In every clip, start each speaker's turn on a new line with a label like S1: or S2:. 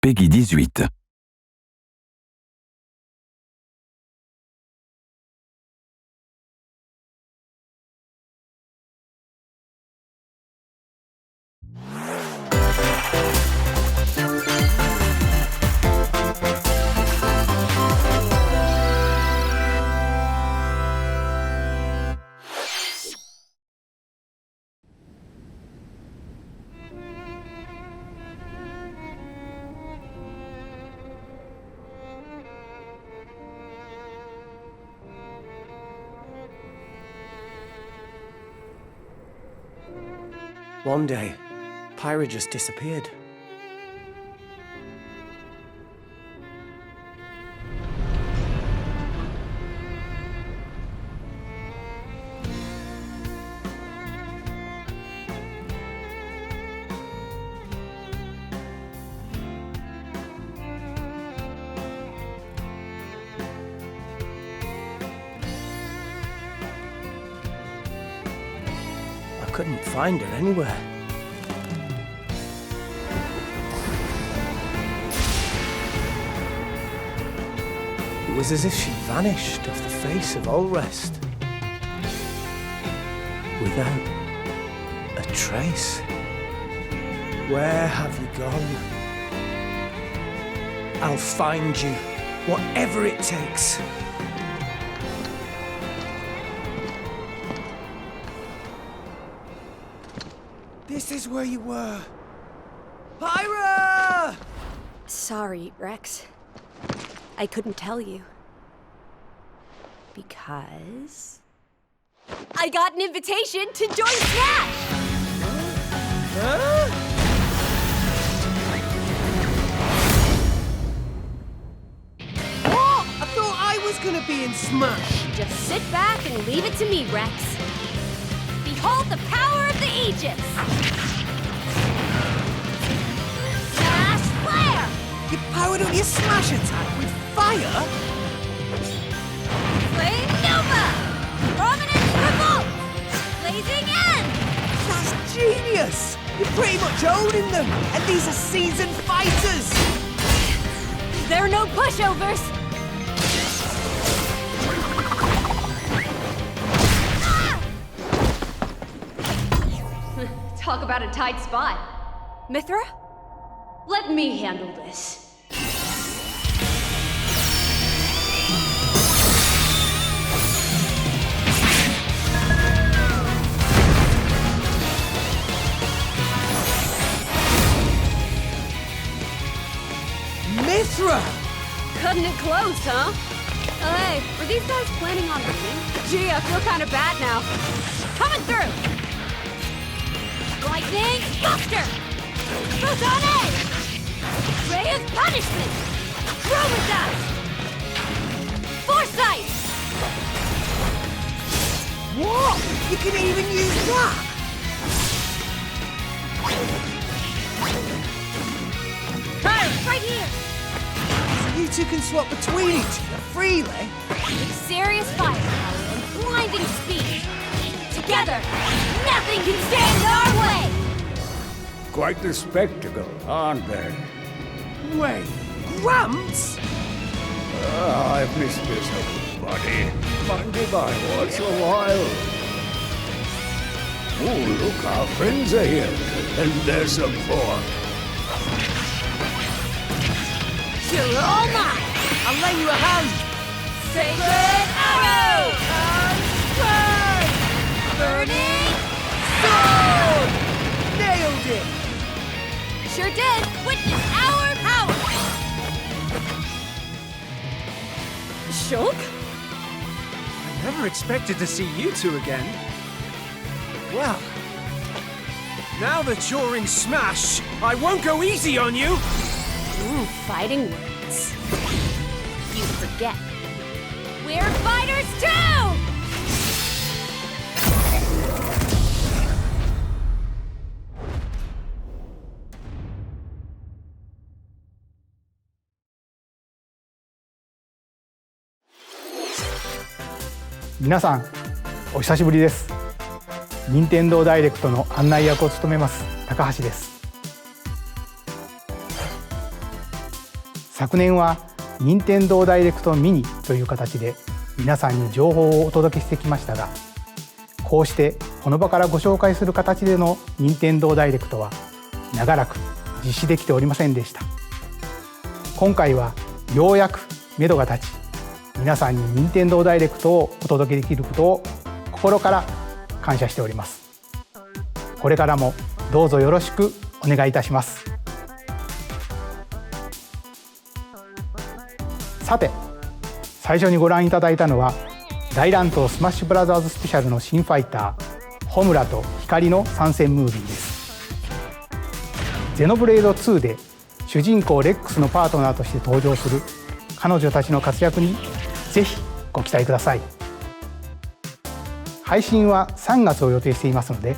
S1: Peggy 18.
S2: One day, Pyra just disappeared. I couldn't find her anywhere. It was as if she vanished off the face of Allrest. Without a trace. Where have you gone? I'll find you, whatever it takes. This is where you were. Pyra!
S3: Sorry, Rex. I couldn't tell you. Because I got an invitation to join Smash!
S2: Huh? What? I thought I was gonna be in Smash.
S3: Just sit back and leave it to me, Rex. Behold the power of the Aegis! Smash Flare!
S2: You powered up your Smash attack with fire?
S3: Flame Nova! Prominence Revolt! Blazing End!
S2: That's genius! You're pretty much owning them, and these are seasoned fighters!
S3: There are no pushovers!
S4: Talk about a tight spot.
S3: Mithra?
S4: Let me handle this.
S2: Mithra!
S3: Cutting it close, huh? Oh, hey, were these guys planning on winning? Gee, I feel kind of bad now. Coming through! Lightning Buster! Photon Edge! Ray of Punishment! Chroma Dust! Foresight!
S2: What? You can even use that?
S3: Right here!
S2: So you two can swap between each other freely?
S3: With serious firepower and blinding speed. Together, nothing can stand in our way!
S5: Quite the spectacle, aren't they?
S2: Wait, Gramps?
S5: I've missed this old buddy. Monday by once a while. Oh, look, our friends are here. And there's some pork.
S2: You're all mine! I'll lend you a hand!
S3: Sacred Arrow!
S2: Burning
S3: Sword!
S2: Nailed it!
S3: Sure did! Witness our power! Shulk?
S6: I never expected to see you two again. Well, now that you're in Smash, I won't go easy on you!
S3: Ooh, fighting words. You forget. We're fighters too!
S7: 皆さんお久しぶりです。任天堂ダイレクトの案内役を務めます高橋です。昨年は任天堂ダイレクトミニという形で皆さんに情報をお届けしてきましたが、こうしてこの場からご紹介する形での任天堂ダイレクトは長らく実施できておりませんでした。今回はようやく目処が立ち、皆さんに任天堂ダイレクトをお届けできることを心から感謝しております。これからもどうぞよろしくお願いいたします。さて、最初にご覧いただいたのは大乱闘スマッシュブラザーズスペシャルの新ファイターホムラと光の参戦ムービーです。ゼノブレード2で主人公レックスのパートナーとして登場する彼女たちの活躍にぜひご期待ください。配信は3月を予定していますので、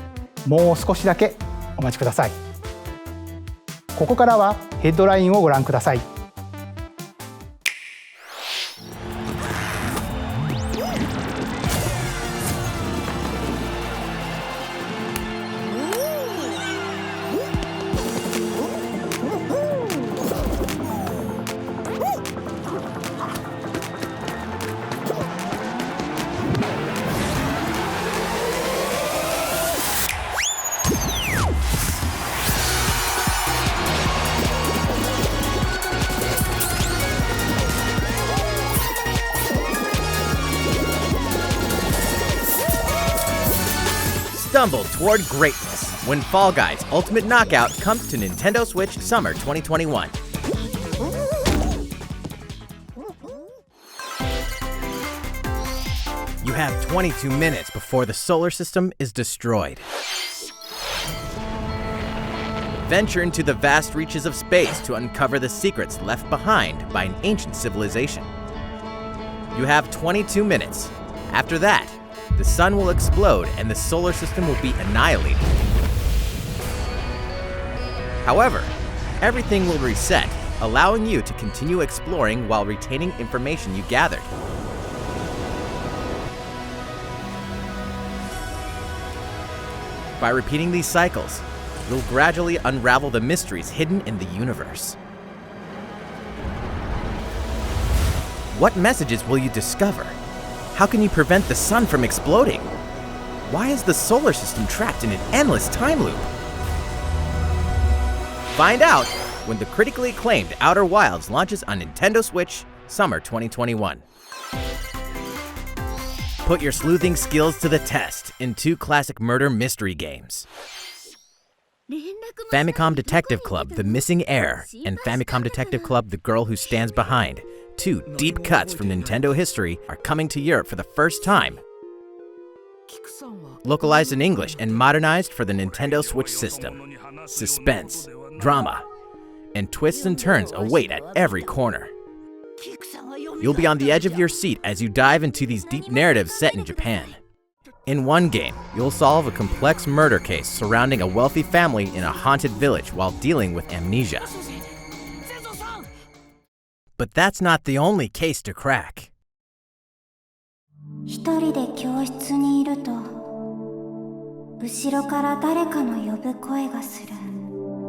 S7: もう少しだけお待ちください。ここからはヘッドラインをご覧ください。
S1: Stumble toward greatness when Fall Guys Ultimate Knockout comes to Nintendo Switch Summer 2021. You have 22 minutes before the solar system is destroyed. Venture into the vast reaches of space to uncover the secrets left behind by an ancient civilization. You have 22 minutes. After that, the sun will explode and the solar system will be annihilated. However, everything will reset, allowing you to continue exploring while retaining information you gathered. By repeating these cycles, you'll gradually unravel the mysteries hidden in the universe. What messages will you discover? How can you prevent the sun from exploding? Why is the solar system trapped in an endless time loop? Find out when the critically acclaimed Outer Wilds launches on Nintendo Switch Summer 2021. Put your sleuthing skills to the test in 2 classic murder mystery games. Famicom Detective Club The Missing Heir and Famicom Detective Club The Girl Who Stands Behind, 2 deep cuts from Nintendo history, are coming to Europe for the first time. Localized in English and modernized for the Nintendo Switch system. Suspense, drama, and twists and turns await at every corner. You'll be on the edge of your seat as you dive into these deep narratives set in Japan. In one game, you'll solve a complex murder case surrounding a wealthy family in a haunted village while dealing with amnesia. But that's not the only case to crack.
S8: 一人で教室にいると、後ろから誰かの呼ぶ声がする。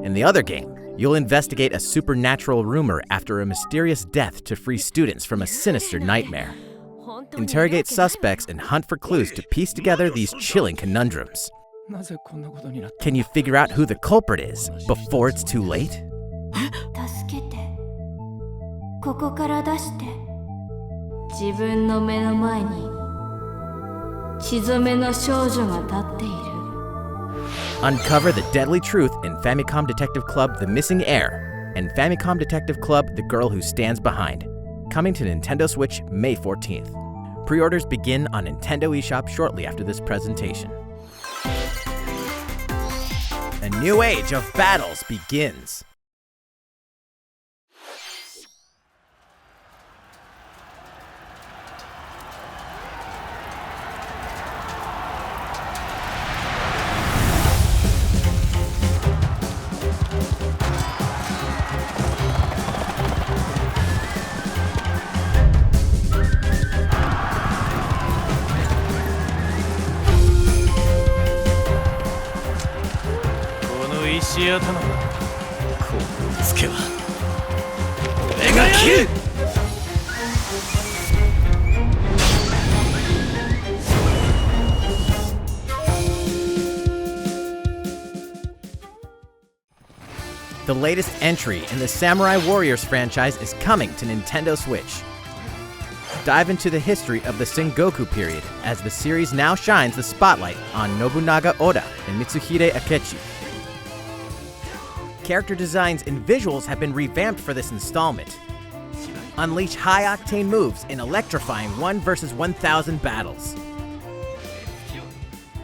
S1: In the other game, you'll investigate a supernatural rumor after a mysterious death to free students from a sinister nightmare. Interrogate suspects and hunt for clues to piece together these chilling conundrums. Can you figure out who the culprit is before it's too late?
S8: 助けて。ここから出して。自分の目の前に血染めの少女が立っている。
S1: Uncover the deadly truth in Famicom Detective Club The Missing Heir and Famicom Detective Club The Girl Who Stands Behind. Coming to Nintendo Switch May 14th. Pre-orders begin on Nintendo eShop shortly after this presentation. A new age of battles begins. The latest entry in the Samurai Warriors franchise is coming to Nintendo Switch. Dive into the history of the Sengoku period as the series now shines the spotlight on Nobunaga Oda and Mitsuhide Akechi. Character designs and visuals have been revamped for this installment. Unleash high-octane moves in electrifying 1 versus 1,000 battles.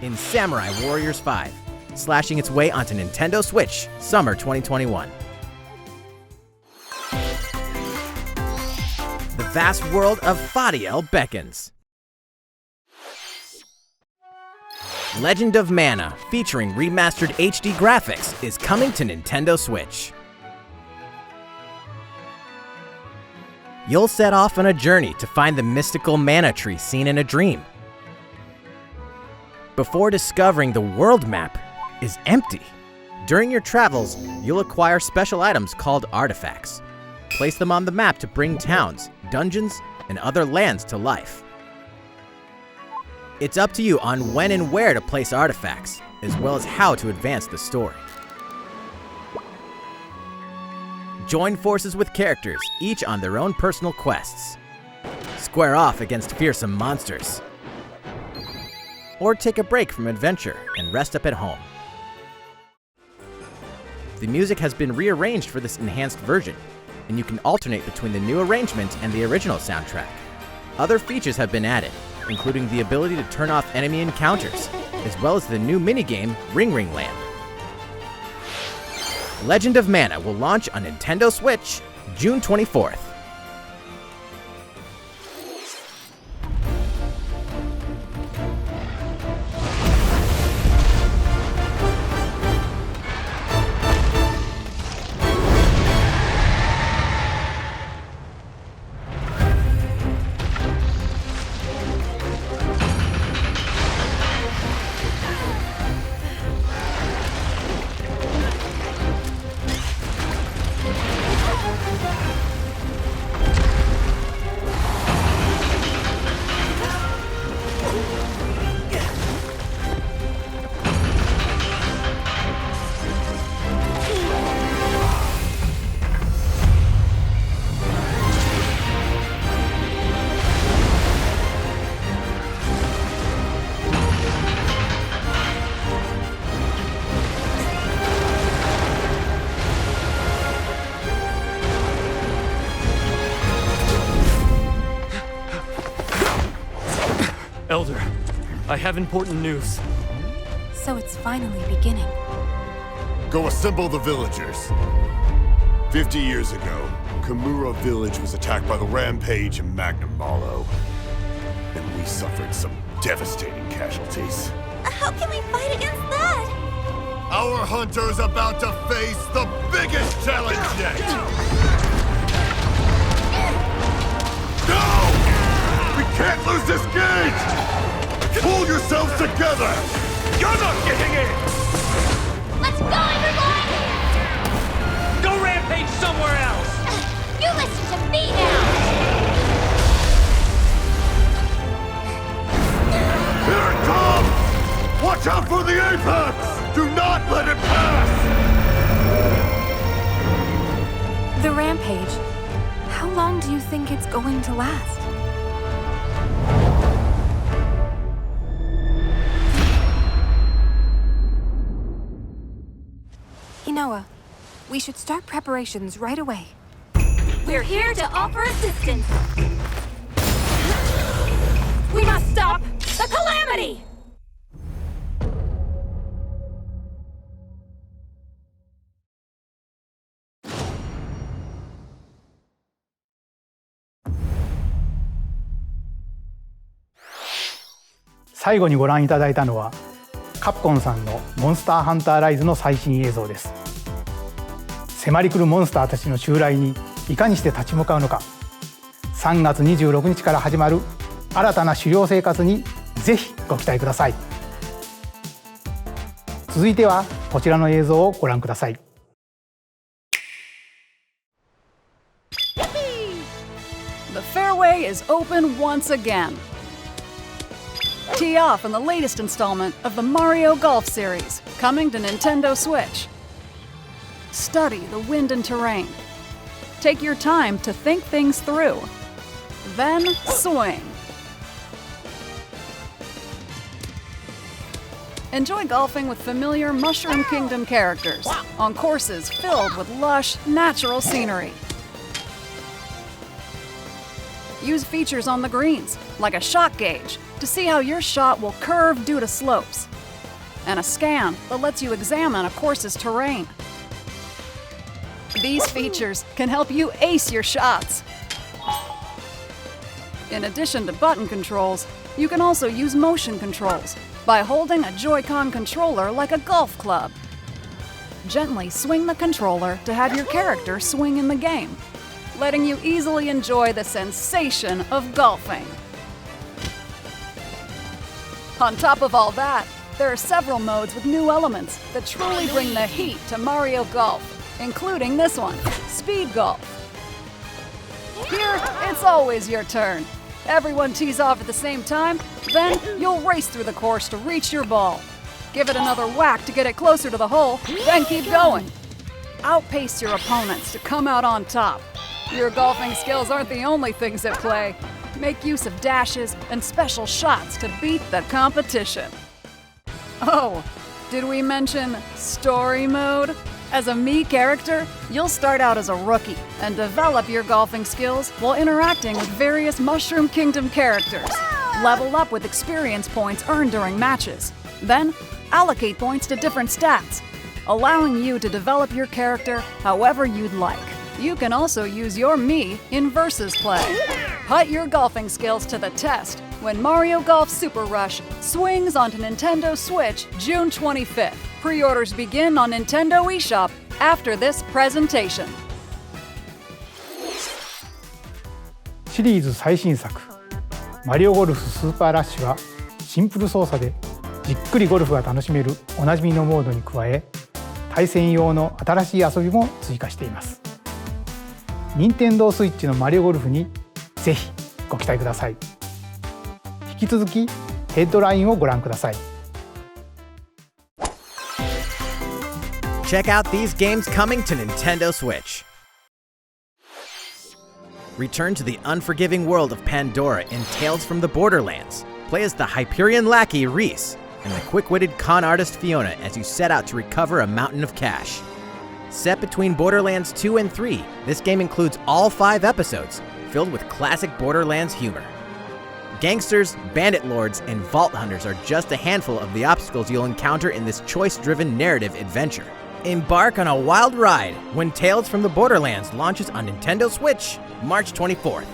S1: In Samurai Warriors 5, slashing its way onto Nintendo Switch, summer 2021. The vast world of Fadiel beckons. Legend of Mana, featuring remastered HD graphics, is coming to Nintendo Switch. You'll set off on a journey to find the mystical mana tree seen in a dream. Before discovering the world map is empty. During your travels, you'll acquire special items called artifacts. Place them on the map to bring towns, dungeons, and other lands to life. It's up to you on when and where to place artifacts, as well as how to advance the story. Join forces with characters, each on their own personal quests. Square off against fearsome monsters. Or take a break from adventure and rest up at home. The music has been rearranged for this enhanced version, and you can alternate between the new arrangement and the original soundtrack. Other features have been added, including the ability to turn off enemy encounters, as well as the new minigame Ring Ring Land. Legend of Mana will launch on Nintendo Switch June 24th.
S9: Elder, I have important news.
S10: So it's finally beginning.
S11: Go assemble the villagers. 50 years ago, Kamura Village was attacked by the Rampage and Magnum Malo. And we suffered some devastating casualties.
S8: How can we fight against that?
S11: Our hunter's about to face the biggest challenge yet! No! We can't lose this gauge! Pull yourselves together!
S9: You're not getting in!
S8: Let's go, everyone!
S9: Go rampage somewhere else!
S8: You listen to me now!
S11: Here it comes! Watch out for the apex! Do not let it pass!
S10: The rampage. How long do you think it's going to last? Inoa, we should start preparations right away.
S8: We're here to offer assistance!
S3: We must stop the calamity!
S7: 最後にご覧いただいたのはカプコンさんのモンスターハンターライズの最新映像です。迫り来るモンスターたちの襲来にいかにして立ち向かうのか、3月26日から始まる新たな狩猟生活にぜひご期待ください。続いてはこちらの映像をご覧ください。
S12: The fairway is open once again. Tee off in the latest installment of the Mario Golf series, coming to Nintendo Switch. Study the wind and terrain. Take your time to think things through. Then swing. Enjoy golfing with familiar Mushroom Kingdom characters on courses filled with lush, natural scenery. Use features on the greens, like a shot gauge, to see how your shot will curve due to slopes, and a scan that lets you examine a course's terrain. These features can help you ace your shots. In addition to button controls, you can also use motion controls by holding a Joy-Con controller like a golf club. Gently swing the controller to have your character swing in the game, letting you easily enjoy the sensation of golfing. On top of all that, there are several modes with new elements that truly bring the heat to Mario Golf, including this one, Speed Golf. Here, it's always your turn. Everyone tees off at the same time, then you'll race through the course to reach your ball. Give it another whack to get it closer to the hole, then keep going. Outpace your opponents to come out on top. Your golfing skills aren't the only things at play. Make use of dashes and special shots to beat the competition. Oh, did we mention story mode? As a Mii character, you'll start out as a rookie and develop your golfing skills while interacting with various Mushroom Kingdom characters. Level up with experience points earned during matches. Then, allocate points to different stats, allowing you to develop your character however you'd like. You can also use your Mii in versus play. Put your golfing skills to the test when Mario Golf Super Rush swings onto Nintendo Switch June 25th. Pre-orders begin on Nintendo eShop after this presentation.
S7: シリーズ最新作「マリオゴルフスーパーラッシュ」はシンプル操作でじっくりゴルフが楽しめるおなじみのモードに加え、対戦用の新しい遊びも追加しています。任天堂スイッチのマリオゴルフにぜひご期待ください。引き続きヘッドラインをご覧ください。
S1: Check out these games coming to Nintendo Switch. Return to the unforgiving world of Pandora in Tales from the Borderlands. Play as the Hyperion lackey Reese and the quick-witted con artist Fiona as you set out to recover a mountain of cash. Set between Borderlands 2 and 3, this game includes all 5 episodes, filled with classic Borderlands humor. Gangsters, bandit lords, and vault hunters are just a handful of the obstacles you'll encounter in this choice-driven narrative adventure. Embark on a wild ride when Tales from the Borderlands launches on Nintendo Switch, March 24th.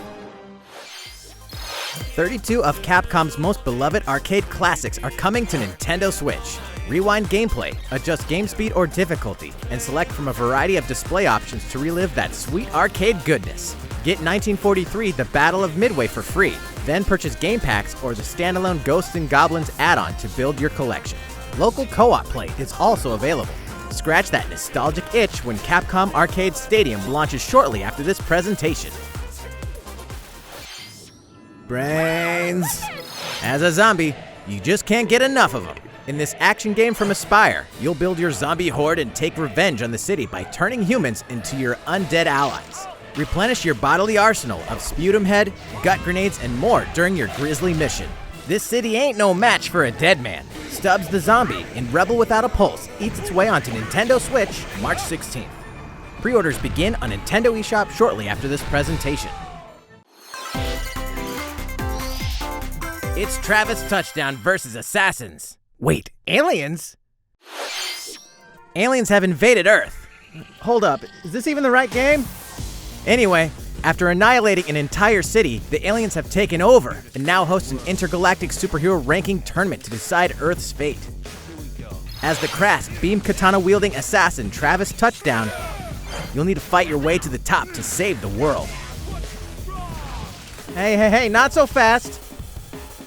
S1: 32 of Capcom's most beloved arcade classics are coming to Nintendo Switch. Rewind gameplay, adjust game speed or difficulty, and select from a variety of display options to relive that sweet arcade goodness. Get 1943 The Battle of Midway for free, then purchase game packs or the standalone Ghosts and Goblins add-on to build your collection. Local co-op play is also available. Scratch that nostalgic itch when Capcom Arcade Stadium launches shortly after this presentation. Brains! As a zombie, you just can't get enough of them. In this action game from Aspyr, you'll build your zombie horde and take revenge on the city by turning humans into your undead allies. Replenish your bodily arsenal of sputum head, gut grenades, and more during your grisly mission. This city ain't no match for a dead man. Stubbs the Zombie in Rebel Without a Pulse eats its way onto Nintendo Switch March 16th. Pre-orders begin on Nintendo eShop shortly after this presentation. It's Travis Touchdown versus Assassins. Wait, aliens? Aliens have invaded Earth. Hold up, is this even the right game? Anyway, after annihilating an entire city, the aliens have taken over and now host an intergalactic superhero ranking tournament to decide Earth's fate. As the crass, beam katana-wielding assassin Travis Touchdown, you'll need to fight your way to the top to save the world. Hey, not so fast!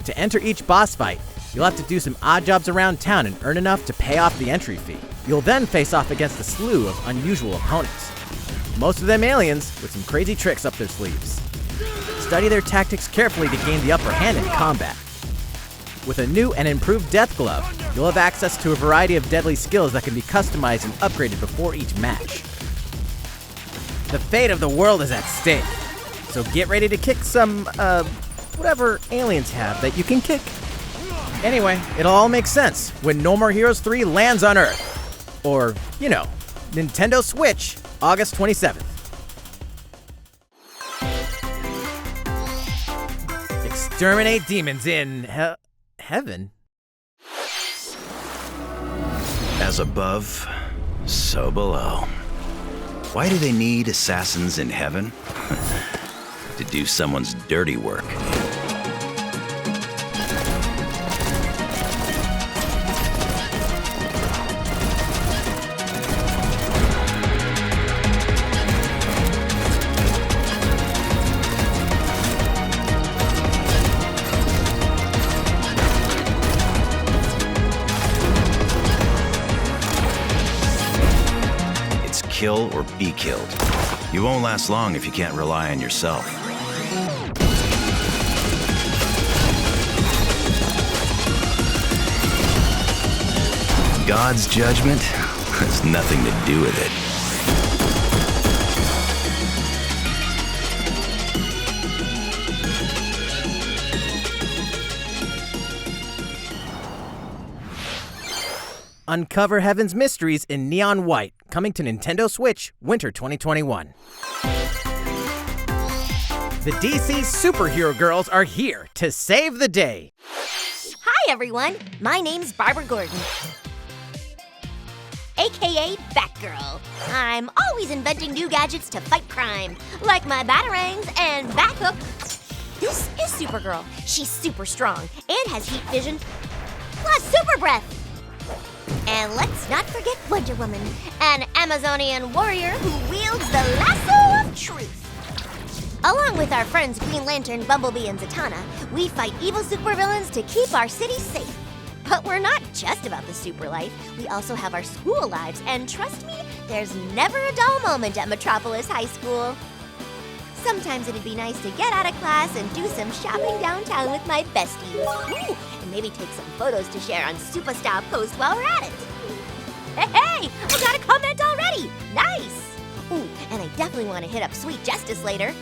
S1: To enter each boss fight, you'll have to do some odd jobs around town and earn enough to pay off the entry fee. You'll then face off against a slew of unusual opponents. Most of them aliens with some crazy tricks up their sleeves. study their tactics carefully to gain the upper hand in combat. With a new and improved Death Glove, you'll have access to a variety of deadly skills that can be customized and upgraded before each match. The fate of the world is at stake, so get ready to kick some, whatever aliens have that you can kick. Anyway, it'll all make sense when No More Heroes 3 lands on Earth. Or, you know, Nintendo Switch, August 27th. Exterminate demons in heaven?
S13: As above, so below. Why do they need assassins in heaven? To do someone's dirty work. Kill or be killed. You won't last long if you can't rely on yourself. God's judgment has nothing to do with it.
S1: Uncover Heaven's mysteries in neon white, coming to Nintendo Switch, winter 2021. The DC superhero girls are here to save the day.
S14: Hi everyone, my name's Barbara Gordon, aka Batgirl. I'm always inventing new gadgets to fight crime, like my batarangs and Bathook. This is Supergirl. She's super strong and has heat vision, plus super breath. And let's not forget Wonder Woman, an Amazonian warrior who wields the lasso of truth. Along with our friends Green Lantern, Bumblebee, and Zatanna, we fight evil supervillains to keep our city safe. But we're not just about the super life, we also have our school lives, and trust me, there's never a dull moment at Metropolis High School. Sometimes it'd be nice to get out of class and do some shopping downtown with my besties. Ooh, and maybe take some photos to share on Superstar Post while we're at it. Hey, I got a comment already! Nice! Ooh, and I definitely want to hit up Sweet Justice later.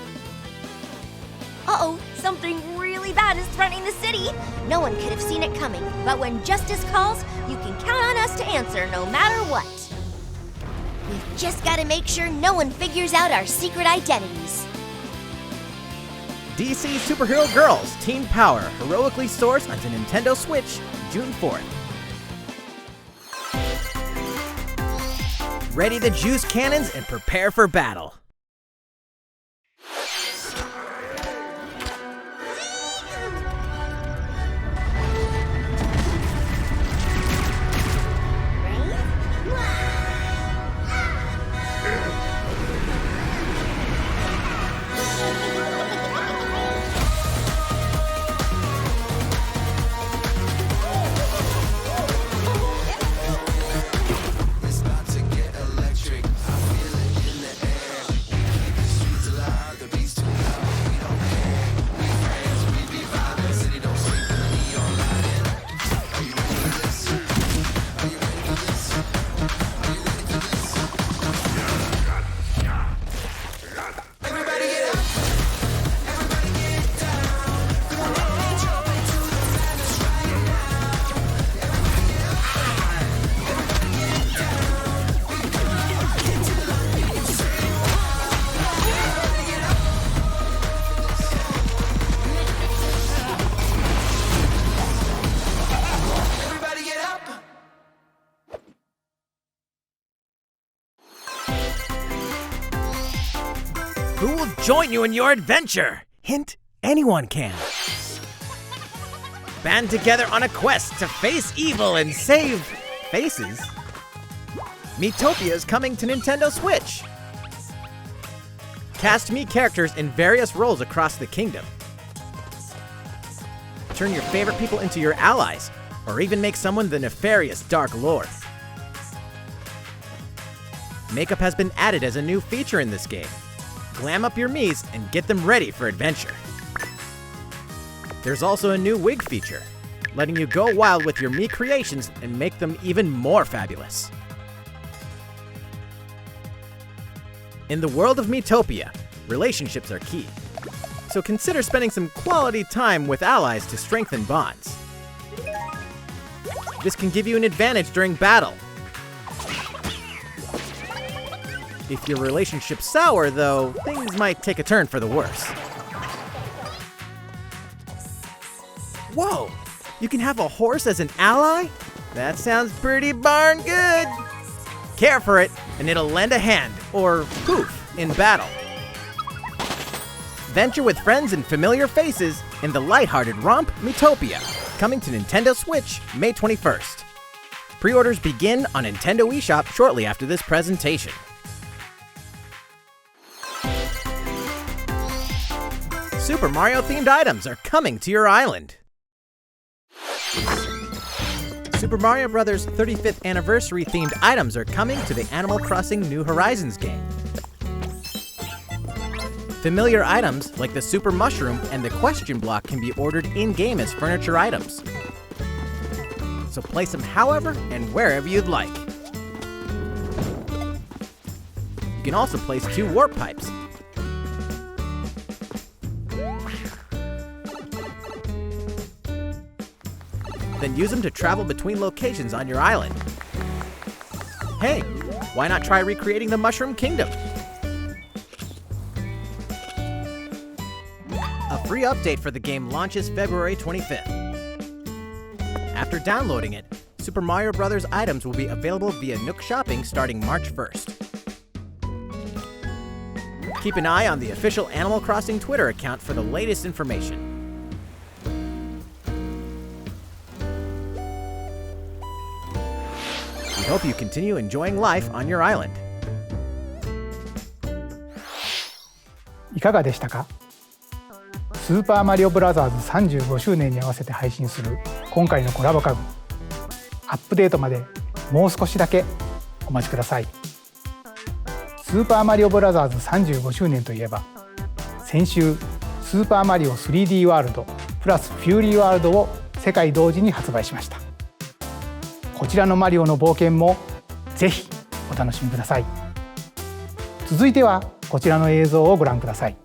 S14: Uh-oh, something really bad is threatening the city. No one could have seen it coming, but when justice calls, you can count on us to answer no matter what. We've just got to make sure no one figures out our secret identities.
S1: DC Superhero Girls Teen Power heroically soars onto Nintendo Switch June 4th. Ready to juice cannons and prepare for battle. Who will join you in your adventure? Hint, anyone can. Band together on a quest to face evil and save faces. Miitopia is coming to Nintendo Switch. Cast Mii characters in various roles across the kingdom. Turn your favorite people into your allies, or even make someone the nefarious Dark Lord. Makeup has been added as a new feature in this game. Glam up your Miis and get them ready for adventure. There's also a new wig feature, letting you go wild with your Mii creations and make them even more fabulous. In the world of Miitopia, relationships are key. So consider spending some quality time with allies to strengthen bonds. This can give you an advantage during battle. If your relationship's sour, though, things might take a turn for the worse. Whoa! You can have a horse as an ally? That sounds pretty darn good! Care for it, and it'll lend a hand, or poof, in battle. Venture with friends and familiar faces in the lighthearted romp Miitopia, coming to Nintendo Switch May 21st. Pre-orders begin on Nintendo eShop shortly after this presentation. Super Mario-themed items are coming to your island. Super Mario Bros. 35th Anniversary-themed items are coming to the Animal Crossing New Horizons game. Familiar items like the Super Mushroom and the Question Block can be ordered in-game as furniture items. So place them however and wherever you'd like. You can also place 2 warp pipes. Then use them to travel between locations on your island. Hey, why not try recreating the Mushroom Kingdom? A free update for the game launches February 25th. After downloading it, Super Mario Bros. Items will be available via Nook Shopping starting March 1st. Keep an eye on the official Animal Crossing Twitter account for the latest information. We hope you continue enjoying life on your island.
S7: いかがでしたか？スーパーマリオブラザーズ35周年に合わせて配信する今回のコラボ家具。アップデートまでもう少しだけお待ちください。スーパーマリオブラザーズ35周年といえば、先週スーパーマリオ 3D ワールドプラスフューリーワールドを世界同時に発売しました。こちらのマリオの冒険もぜひお楽しみください。続いてはこちらの映像をご覧ください。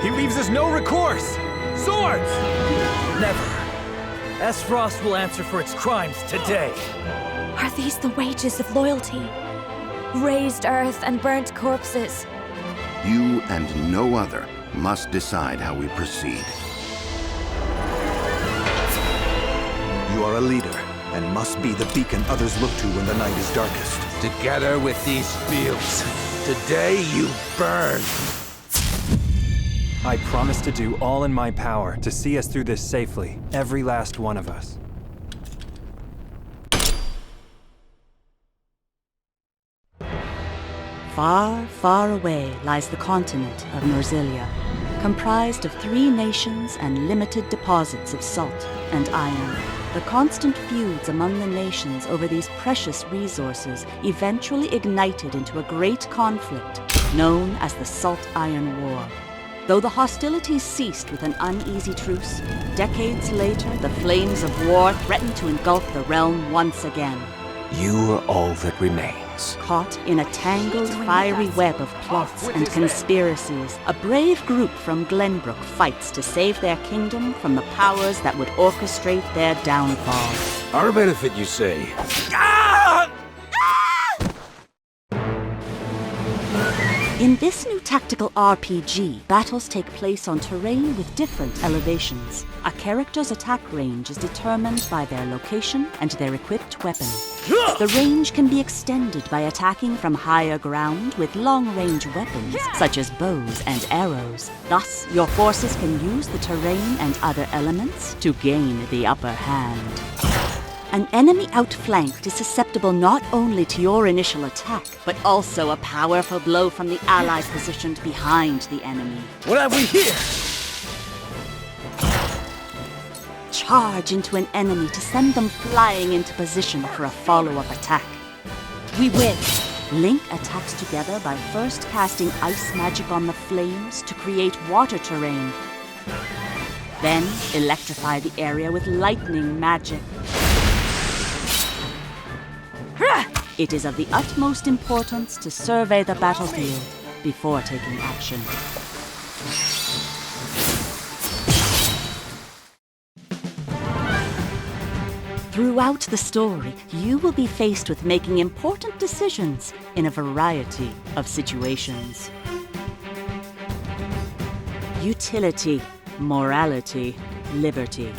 S9: He leaves us no recourse! Swords!
S15: Never. S-Frost will answer for its crimes today.
S10: Are these the wages of loyalty? Raised earth and burnt corpses.
S16: You and no other must decide how we proceed.
S17: You are a leader and must be the beacon others look to when the night is darkest.
S18: Together with these fields, today you burn.
S6: I promise to do all in my power to see us through this safely, every last one of us.
S19: Far, far away lies the continent of Norzilia, comprised of 3 nations and limited deposits of salt and iron. The constant feuds among the nations over these precious resources eventually ignited into a great conflict known as the Salt Iron War. Though the hostilities ceased with an uneasy truce, decades later the flames of war threatened to engulf the realm once again.
S18: You are all that remains.
S19: Caught in a tangled, fiery web of plots and conspiracies, a brave group from Glenbrook fights to save their kingdom from the powers that would orchestrate their downfall.
S18: Our benefit, you say?
S19: In this new tactical RPG, battles take place on terrain with different elevations. A character's attack range is determined by their location and their equipped weapon. The range can be extended by attacking from higher ground with long-range weapons, such as bows and arrows. Thus, your forces can use the terrain and other elements to gain the upper hand. An enemy outflanked is susceptible not only to your initial attack, but also a powerful blow from the ally positioned behind the enemy.
S15: What have we here?
S19: Charge into an enemy to send them flying into position for a follow-up attack.
S10: We win.
S19: Link attacks together by first casting ice magic on the flames to create water terrain. Then electrify the area with lightning magic. It is of the utmost importance to survey the battlefield before taking action. Throughout the story, you will be faced with making important decisions in a variety of situations. Utility, morality, liberty.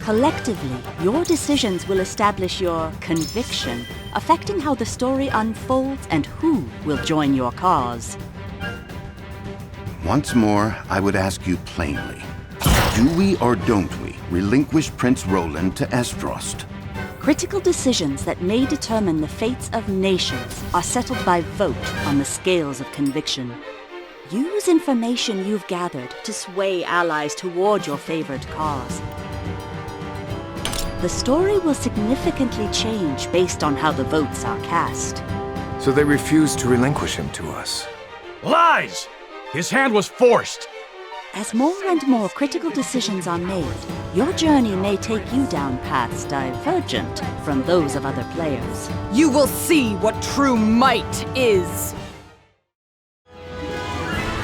S19: Collectively, your decisions will establish your conviction, affecting how the story unfolds and who will join your cause.
S16: Once more, I would ask you plainly. Do we or don't we relinquish Prince Roland to Estrost?
S19: Critical decisions that may determine the fates of nations are settled by vote on the scales of conviction. Use information you've gathered to sway allies toward your favored cause. The story will significantly change based on how the votes are cast.
S17: So they refused to relinquish him to us.
S9: Lies! His hand was forced!
S19: As more and more critical decisions are made, your journey may take you down paths divergent from those of other players.
S2: You will see what true might is.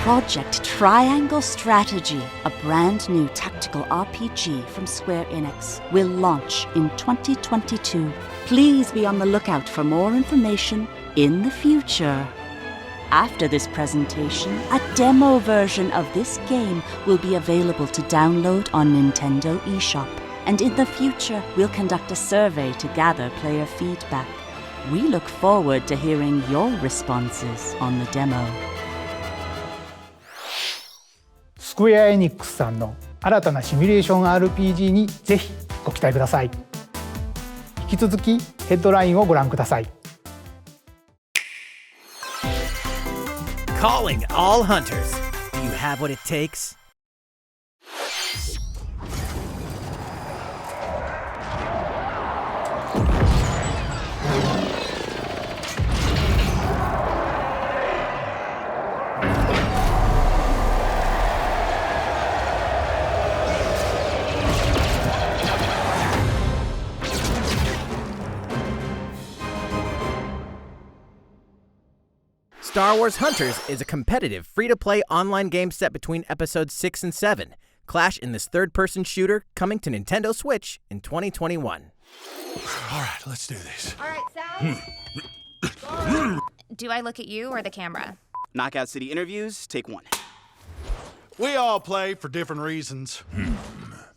S19: Project Triangle Strategy, a brand new tactical RPG from Square Enix, will launch in 2022. Please be on the lookout for more information in the future. After this presentation, a demo version of this game will be available to download on Nintendo eShop. And in the future, we'll conduct a survey to gather player feedback. We look forward to hearing your responses on the demo.
S7: スクエア・エニックスさんの新たなシミュレーション RPG にぜひご期待ください。引き続きヘッドラインをご覧ください。
S1: Calling all hunters. Do you have what it takes? Star Wars Hunters is a competitive, free-to-play online game set between episodes 6 and 7. Clash in this third-person shooter coming to Nintendo Switch in 2021.
S5: All right, let's do this.
S20: All right, Sal. Do I look at you or the camera?
S21: Knockout City interviews, take one.
S5: We all play for different reasons.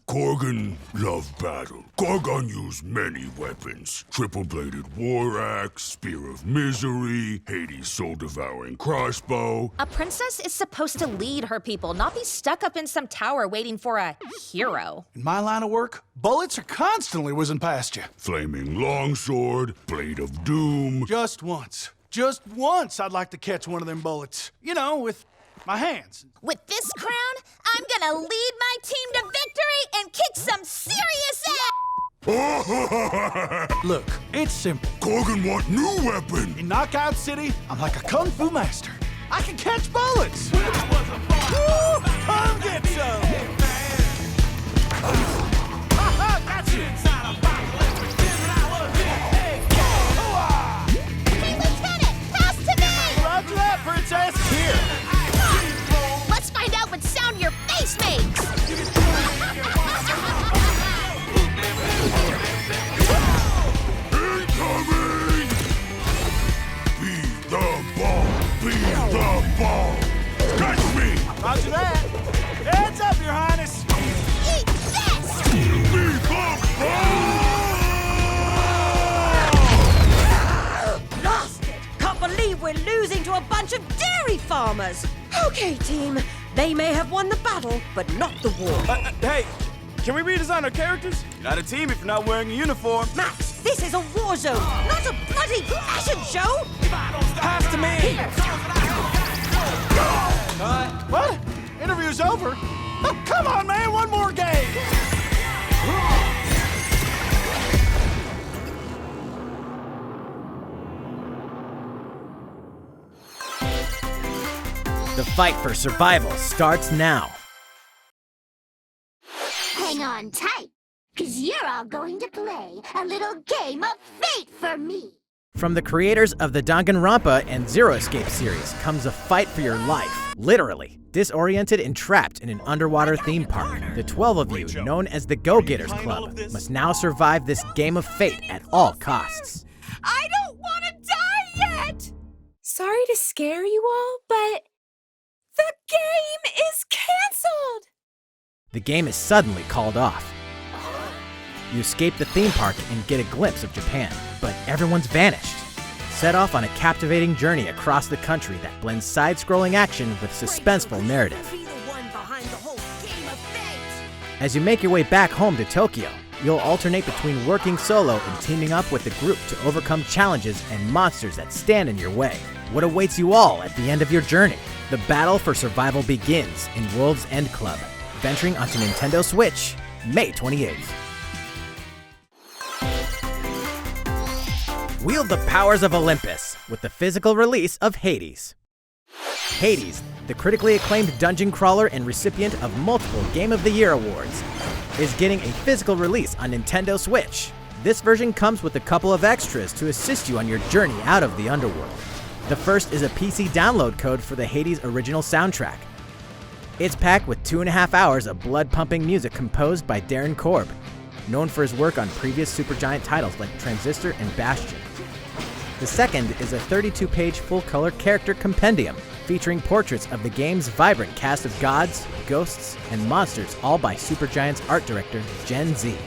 S22: Korgan loved battle. Korgan used many weapons. Triple-bladed war axe, spear of misery, Hades' soul-devouring crossbow.
S20: A princess is supposed to lead her people, not be stuck up in some tower waiting for a hero.
S5: In my line of work, bullets are constantly whizzing past you.
S22: Flaming longsword, blade of doom.
S5: Just once I'd like to catch one of them bullets. You know, with my hands.
S14: With this crown, I'm gonna lead my team to victory and kick some serious ass!
S5: Look, it's simple.
S22: Korgan want new weapon.
S5: In Knockout City, I'm like a kung fu master. I can catch bullets. Woo! Come get some! Got you!
S14: Hey, Lieutenant, pass to me!
S5: Roger that, Princess! Here!
S14: Let's find out what sound your face makes!
S22: Incoming! Be the bomb! Be the bomb!
S5: that. Heads up, Your Highness.
S14: Eat this!
S2: Blast it! Can't believe we're losing to a bunch of dairy farmers. Okay, team. They may have won the battle, but not the war.
S5: Hey, can we redesign our characters? You're not a team if you're not wearing a uniform.
S2: Max, this is a war zone, not a bloody fashion show!
S5: Pass to me! What? Interview's over? Oh, come on, man, one more game!
S1: The fight for survival starts now.
S14: Hang on tight, because you're all going to play a little game of fate for me.
S1: From the creators of the Danganronpa and Zero Escape series comes a fight for your life, literally. Disoriented and trapped in an underwater theme park, the 12 of you, known as the Go-Getters Club, must now survive this game of fate at all costs.
S10: I don't want to die yet! Sorry to scare you all, but the game is canceled!
S1: The game is suddenly called off. You escape the theme park and get a glimpse of Japan, but everyone's vanished. Set off on a captivating journey across the country that blends side-scrolling action with suspenseful narrative. As you make your way back home to Tokyo, you'll alternate between working solo and teaming up with the group to overcome challenges and monsters that stand in your way. What awaits you all at the end of your journey? The battle for survival begins in World's End Club, venturing onto Nintendo Switch, May 28th. Wield the powers of Olympus with the physical release of Hades. Hades, the critically acclaimed dungeon crawler and recipient of multiple Game of the Year awards, is getting a physical release on Nintendo Switch. This version comes with a couple of extras to assist you on your journey out of the underworld. The first is a PC download code for the Hades original soundtrack. It's packed with 2.5 hours of blood-pumping music composed by Darren Korb, known for his work on previous Supergiant titles like Transistor and Bastion. The second is a 32-page full-color character compendium featuring portraits of the game's vibrant cast of gods, ghosts, and monsters, all by Supergiant's art director, Gen Z.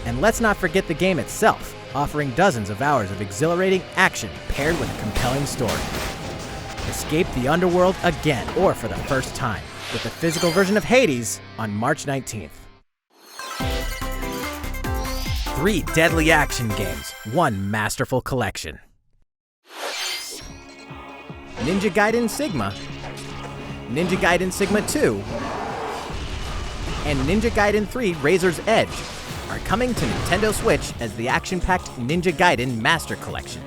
S1: And let's not forget the game itself, offering dozens of hours of exhilarating action paired with a compelling story. Escape the underworld again, or for the first time, with the physical version of Hades on March 19th. 3 deadly action games, 1 masterful collection. Ninja Gaiden Sigma, Ninja Gaiden Sigma 2, and Ninja Gaiden 3 Razor's Edge are coming to Nintendo Switch as the action-packed Ninja Gaiden Master Collection.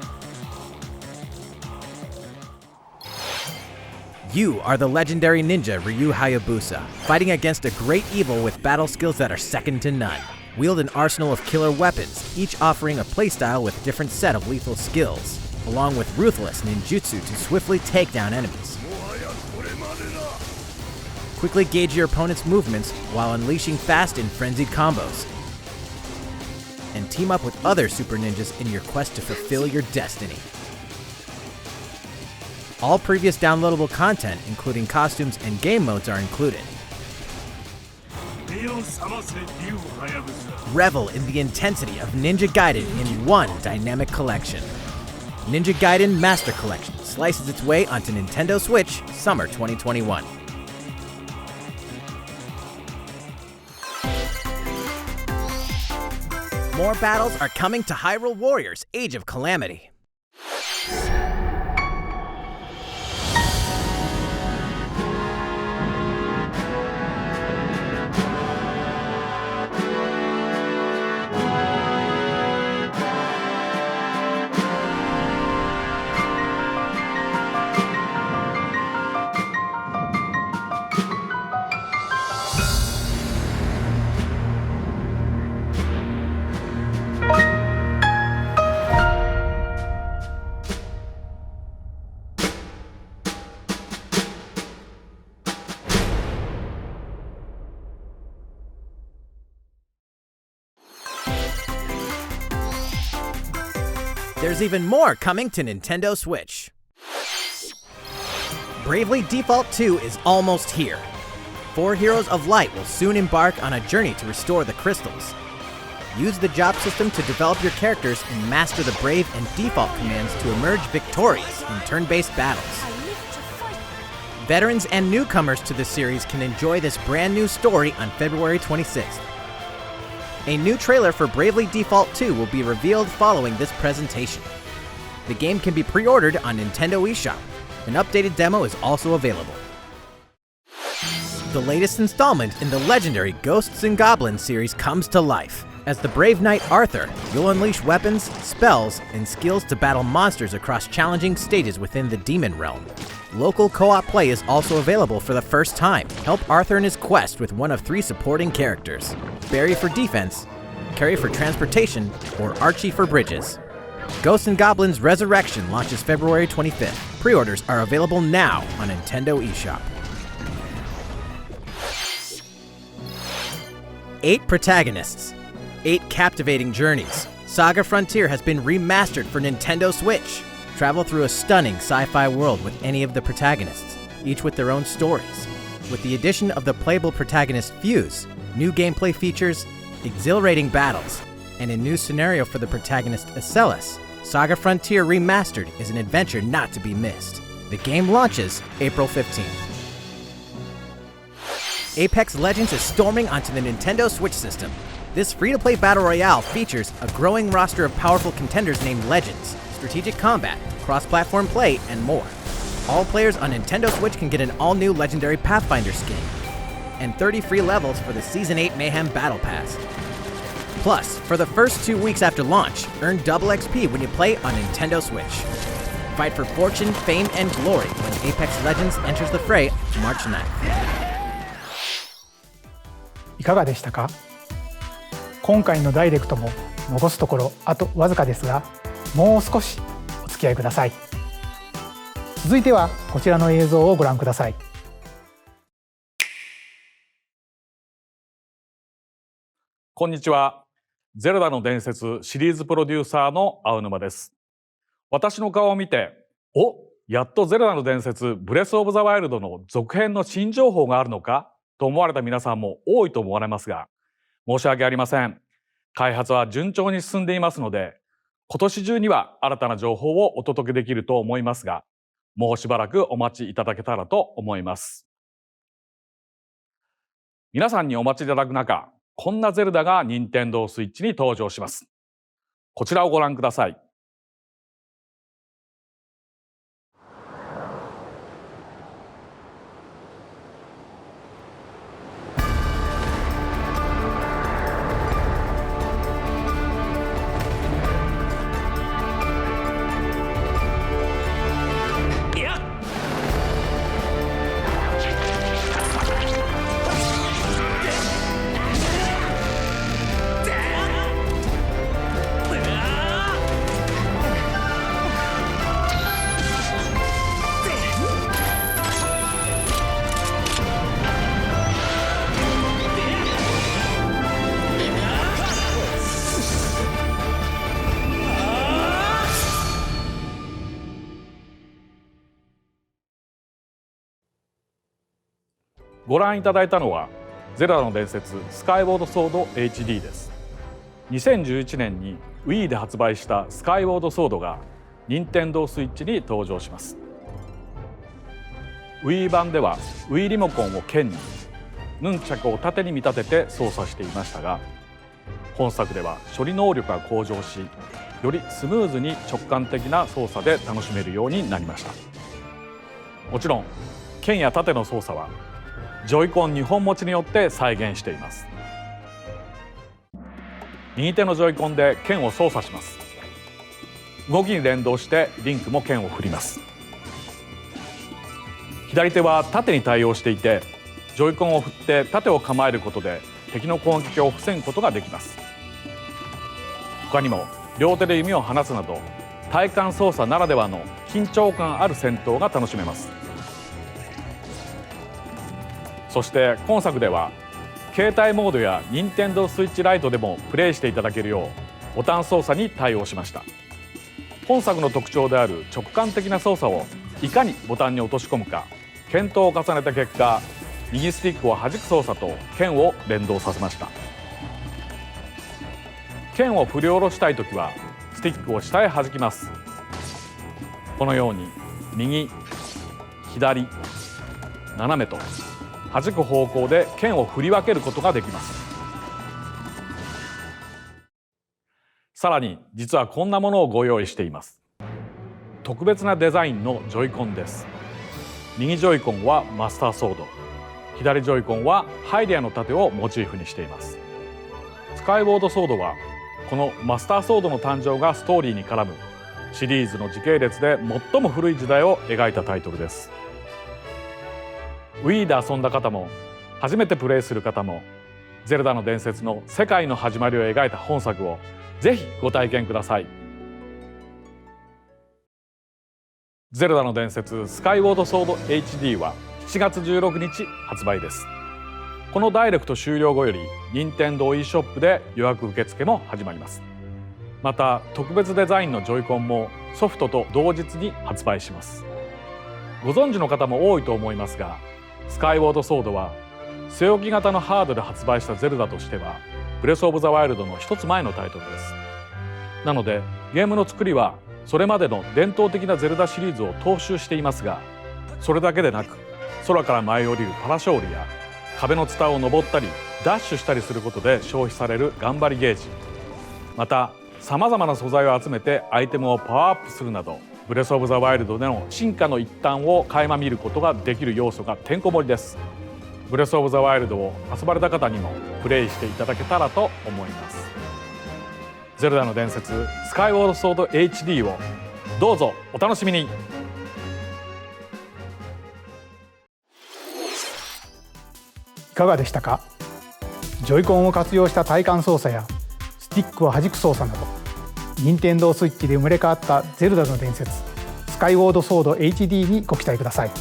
S1: You are the legendary ninja Ryu Hayabusa, fighting against a great evil with battle skills that are second to none. Wield an arsenal of killer weapons, each offering a playstyle with a different set of lethal skills, along with ruthless ninjutsu to swiftly take down enemies. Quickly gauge your opponent's movements while unleashing fast and frenzied combos. And team up with other super ninjas in your quest to fulfill your destiny. All previous downloadable content, including costumes and game modes, are included. Revel in the intensity of Ninja Gaiden in one dynamic collection. Ninja Gaiden Master Collection slices its way onto Nintendo Switch summer 2021. More battles are coming to Hyrule Warriors: Age of Calamity. There's even more coming to Nintendo Switch. Bravely Default 2 is almost here. 4 heroes of light will soon embark on a journey to restore the crystals. Use the job system to develop your characters and master the brave and default commands to emerge victorious in turn-based battles. Veterans and newcomers to the series can enjoy this brand new story on February 26th. A new trailer for Bravely Default 2 will be revealed following this presentation. The game can be pre-ordered on Nintendo eShop. An updated demo is also available. The latest installment in the legendary Ghosts and Goblins series comes to life. As the brave knight Arthur, you'll unleash weapons, spells, and skills to battle monsters across challenging stages within the demon realm. Local co-op play is also available for the first time. Help Arthur in his quest with one of 3 supporting characters: Barry for defense, Carrie for transportation, or Archie for bridges. Ghosts and Goblins Resurrection launches February 25th. Pre-orders are available now on Nintendo eShop. 8 protagonists, 8 captivating journeys. Saga Frontier has been remastered for Nintendo Switch. Travel through a stunning sci-fi world with any of the protagonists, each with their own stories. With the addition of the playable protagonist Fuse, new gameplay features, exhilarating battles, and a new scenario for the protagonist Acellus, Saga Frontier Remastered is an adventure not to be missed. The game launches April 15th. Apex Legends is storming onto the Nintendo Switch system. This free-to-play battle royale features a growing roster of powerful contenders named Legends, strategic combat, cross-platform play, and more. All players on Nintendo Switch can get an all-new Legendary Pathfinder skin, and 30 free levels for the Season 8 Mayhem Battle Pass. Plus, for the first 2 weeks after launch, earn double XP when you play on Nintendo Switch. Fight for fortune, fame, and glory when Apex Legends enters the fray March 9th.
S7: いかがでしたか？今回のダイレクトも残すところあとわずかですが、もう少しお付き合いください。続いてはこちらの映像をご覧ください。
S4: こんにちは。ゼルダの伝説シリーズプロデューサーの青沼です。私の顔を見て、やっとゼルダの伝説ブレスオブザワイルドの続編の新情報があるのかと思われた皆さんも多いと思われますが、申し訳ありません。開発は順調に進んでいますので、今年中には新たな情報をお届けできると思いますが、もうしばらくお待ちいただけたらと思います。皆さんにお待ちいただく中、こんなゼルダが任天堂スイッチに登場します。こちらをご覧ください。ご覧いただいたのはゼルダの伝説スカイウォードソード HD です。2011年に Wii で発売したスカイウォードソードが任天堂スイッチに登場します。 Wii 版では Wii リモコンを剣にヌンチャクを縦に見立てて操作していましたが、本作では処理能力が向上し、よりスムーズに直感的な操作で楽しめるようになりました。もちろん剣や盾の操作はジョイコン2本持ちによって再現しています。右手のジョイコンで剣を操作します。動きに連動してリンクも剣を振ります。左手は縦に対応していて、ジョイコンを振って盾を構えることで敵の攻撃を防ぐことができます。他にも両手で弓を放つなど体感操作ならではの緊張感ある戦闘が楽しめます。そして今作では携帯モードや任天堂スイッチライトでもプレイしていただけるようボタン操作に対応しました。本作の特徴である直感的な操作をいかにボタンに落とし込むか検討を重ねた結果、右スティックを弾く操作と剣を連動させました。剣を振り下ろしたいときはスティックを下へ弾きます。このように右、左、斜めと弾く方向で剣を振り分けることができます。さらに実はこんなものをご用意しています。特別なデザインのジョイコンです。右ジョイコンはマスターソード、左ジョイコンはハイデアの盾をモチーフにしています。スカイウォードソードはこのマスターソードの誕生がストーリーに絡むシリーズの時系列で最も古い時代を描いたタイトルです。Wii で遊んだ方も初めてプレイする方もゼルダの伝説の世界の始まりを描いた本作をぜひご体験ください。ゼルダの伝説スカイウォードソード HD は7月16日発売です。このダイレクト終了後より任天堂 e ショップで予約受付も始まります。また特別デザインのジョイコンもソフトと同日に発売します。ご存知の方も多いと思いますが、スカイウォードソードは据え置き型のハードで発売したゼルダとしてはブレスオブザワイルドの一つ前のタイトルです。なのでゲームの作りはそれまでの伝統的なゼルダシリーズを踏襲していますが、それだけでなく空から舞い降りるパラショールや壁のツタを登ったりダッシュしたりすることで消費される頑張りゲージ、またさまざまな素材を集めてアイテムをパワーアップするなどブレスオブザワイルドでの進化の一端を垣間見ることができる要素がてんこ盛りです。ブレスオブザワイルドを遊ばれた方にもプレイしていただけたらと思います。ゼルダの伝説スカイウォードソード HD をどうぞお楽しみに。
S7: いかがでしたか？ジョイコンを活用した体感操作やスティックを弾く操作など、任天堂スイッチで生まれ変わったゼルダの伝説スカイウォードソード HD にご期待ください。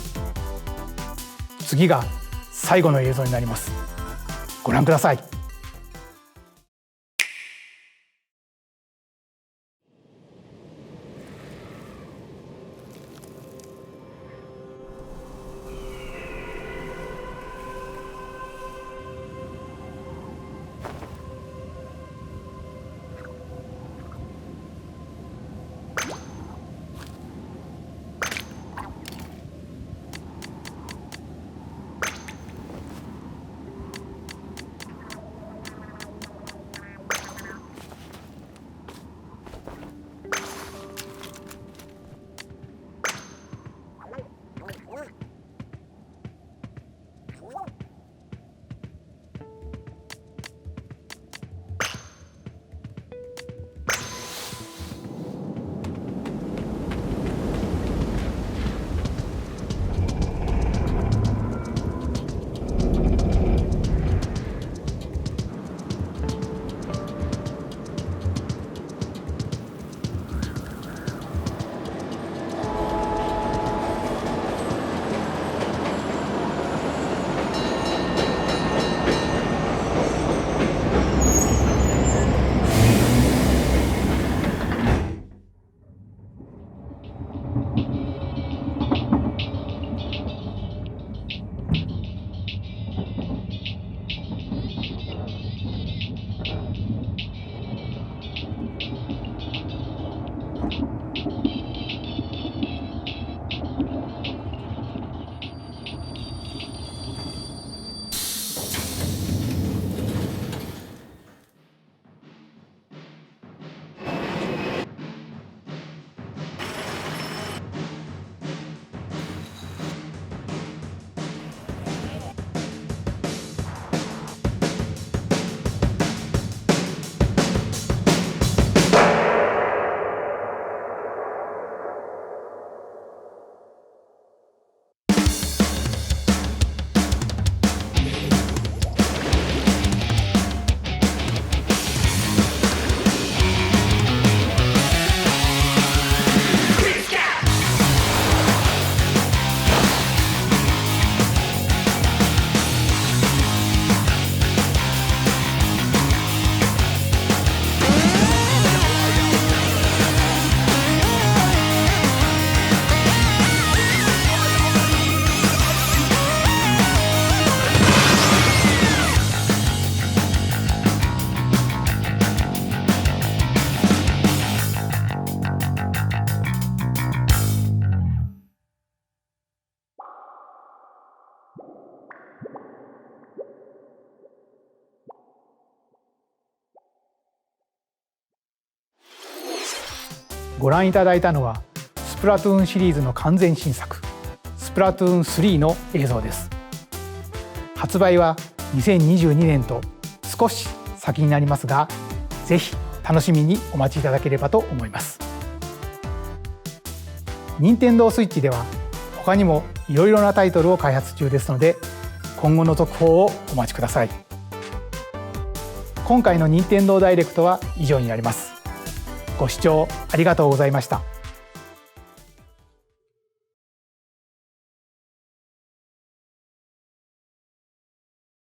S7: 次が最後の映像になります。ご覧ください。ご覧いただいたのはスプラトゥーンシリーズの完全新作スプラトゥーン3の映像です。発売は2022年と少し先になりますが、ぜひ楽しみにお待ちいただければと思います。任天堂スイッチでは他にもいろいろなタイトルを開発中ですので、今後の続報をお待ちください。今回の任天堂ダイレクトは以上になります。ご視聴ありがとうございました。